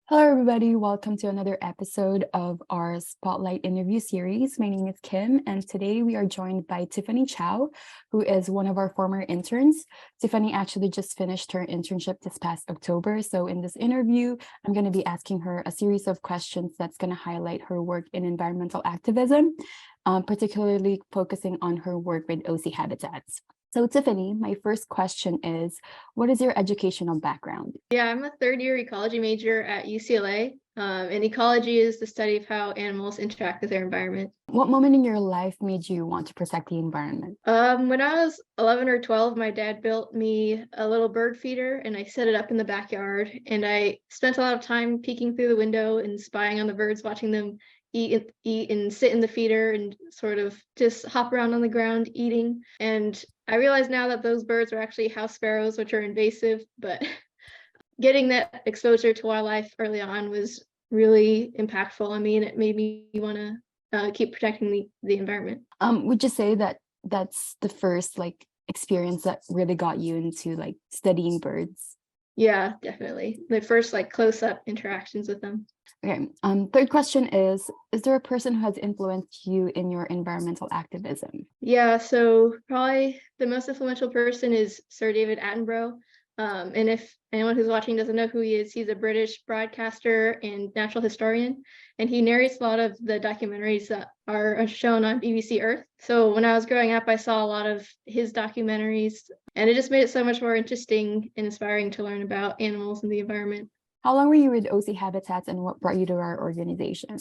Hello, everybody. Welcome to another episode of our Spotlight interview series. My name is Kim, and today we are joined by Tiffany Chao, who is one of our former interns. Tiffany actually just finished her internship this past October. So in this interview, I'm going to be asking her a series of questions that's going to highlight her work in environmental activism, particularly focusing on her work with OC Habitats. So Tiffany, my first question is, what is your educational background? Yeah, I'm a third-year ecology major at UCLA, and ecology is the study of how animals interact with their environment. What moment in your life made you want to protect the environment? When I was 11 or 12, my dad built me a little bird feeder, and I set it up in the backyard, and I spent a lot of time peeking through the window and spying on the birds, watching them eat and sit in the feeder and sort of just hop around on the ground eating. And I realize now that those birds are actually house sparrows, which are invasive, but getting that exposure to wildlife early on was really impactful on me, and it made me want to keep protecting the environment. Would you say that that's the first experience that really got you into studying birds? Yeah, definitely. The first close-up interactions with them. Okay. Third question is there a person who has influenced you in your environmental activism? Yeah, so probably the most influential person is Sir David Attenborough. And if anyone who's watching doesn't know who he is, he's a British broadcaster and natural historian, and he narrates a lot of the documentaries that are shown on BBC Earth. So when I was growing up, I saw a lot of his documentaries, and it just made it so much more interesting and inspiring to learn about animals and the environment. How long were you with OC Habitats and what brought you to our organization?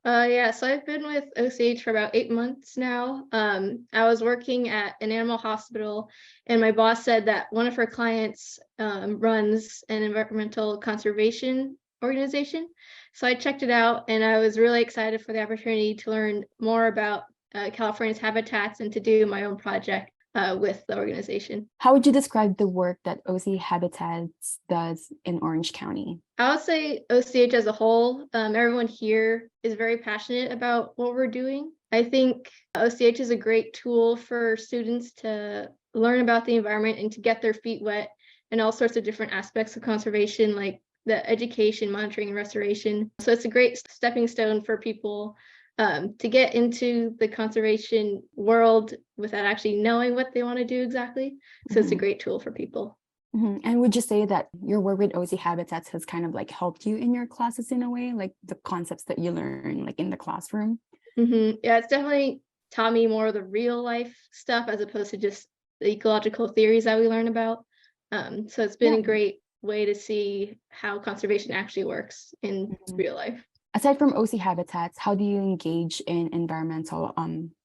Yeah, so I've been with OCH for about 8 months now. I was working at an animal hospital, and my boss said that one of her clients runs an environmental conservation organization. So I checked it out, and I was really excited for the opportunity to learn more about California's habitats and to do my own project with the organization. How would you describe the work that OC Habitats does in Orange County? I would say OCH as a whole, everyone here is very passionate about what we're doing. I think OCH is a great tool for students to learn about the environment and to get their feet wet in all sorts of different aspects of conservation, like the education, monitoring, and restoration. So it's a great stepping stone for people to get into the conservation world without actually knowing what they want to do exactly. So it's a great tool for people. And would you say that your work with OC Habitats has kind of helped you in your classes in a way, like the concepts that you learn in the classroom? Yeah, it's definitely taught me more of the real life stuff as opposed to just the ecological theories that we learn about. So it's been a great way to see how conservation actually works in real life. Aside from OC Habitats, how do you engage in environmental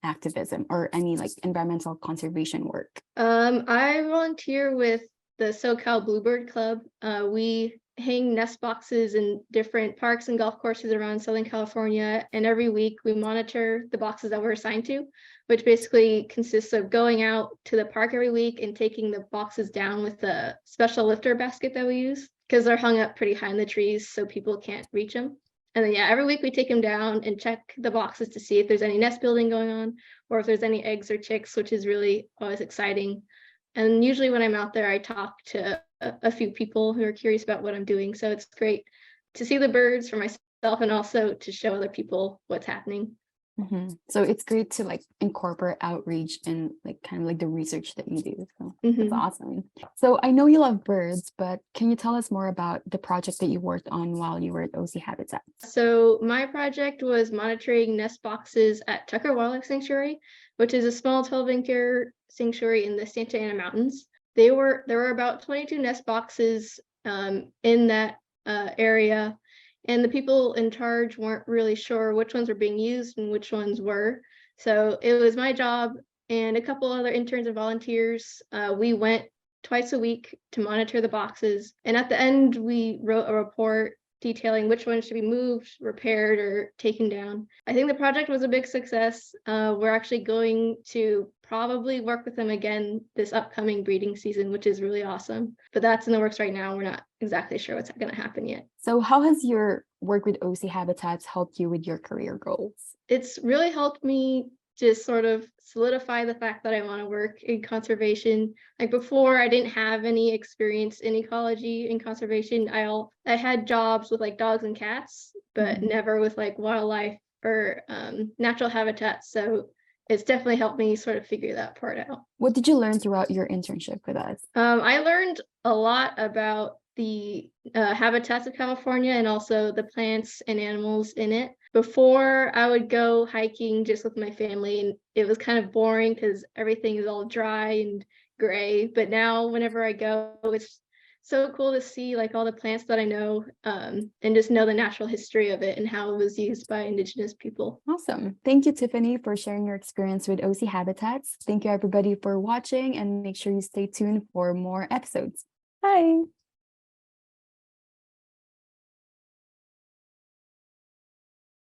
activism or any environmental conservation work? I volunteer with the SoCal Bluebird Club. We hang nest boxes in different parks and golf courses around Southern California, and every week we monitor the boxes that we're assigned to, which basically consists of going out to the park every week and taking the boxes down with the special lifter basket that we use, because they're hung up pretty high in the trees so people can't reach them. And then, every week we take them down and check the boxes to see if there's any nest building going on or if there's any eggs or chicks, which is really always exciting. And usually when I'm out there, I talk to a few people who are curious about what I'm doing. So it's great to see the birds for myself and also to show other people what's happening. So it's great to incorporate outreach and kind of the research that you do. So that's awesome. So I know you love birds, but can you tell us more about the project that you worked on while you were at OC Habitat? So my project was monitoring nest boxes at Tucker Wildlife Sanctuary, which is a small 12-acre sanctuary in the Santa Ana Mountains. There were about 22 nest boxes in that area, and the people in charge weren't really sure which ones were being used and which ones were. So it was my job and a couple other interns and volunteers. We went twice a week to monitor the boxes, and at the end we wrote a report detailing which ones should be moved, repaired, or taken down. I think the project was a big success. We're actually going to probably work with them again this upcoming breeding season, which is really awesome. But that's in the works right now. We're not exactly sure what's going to happen yet. So how has your work with OC Habitats helped you with your career goals? It's really helped me just sort of solidify the fact that I want to work in conservation. Like before, I didn't have any experience in ecology and conservation. I had jobs with like dogs and cats, but never with like wildlife or natural habitats. So it's definitely helped me sort of figure that part out. What did you learn throughout your internship with us? I learned a lot about the habitats of California and also the plants and animals in it. Before, I would go hiking just with my family, and it was kind of boring because everything is all dry and gray. But now, whenever I go, it's so cool to see like all the plants that I know, and just know the natural history of it and how it was used by indigenous people. Awesome. Thank you, Tiffany, for sharing your experience with OC Habitats. Thank you, everybody, for watching, and make sure you stay tuned for more episodes. Bye.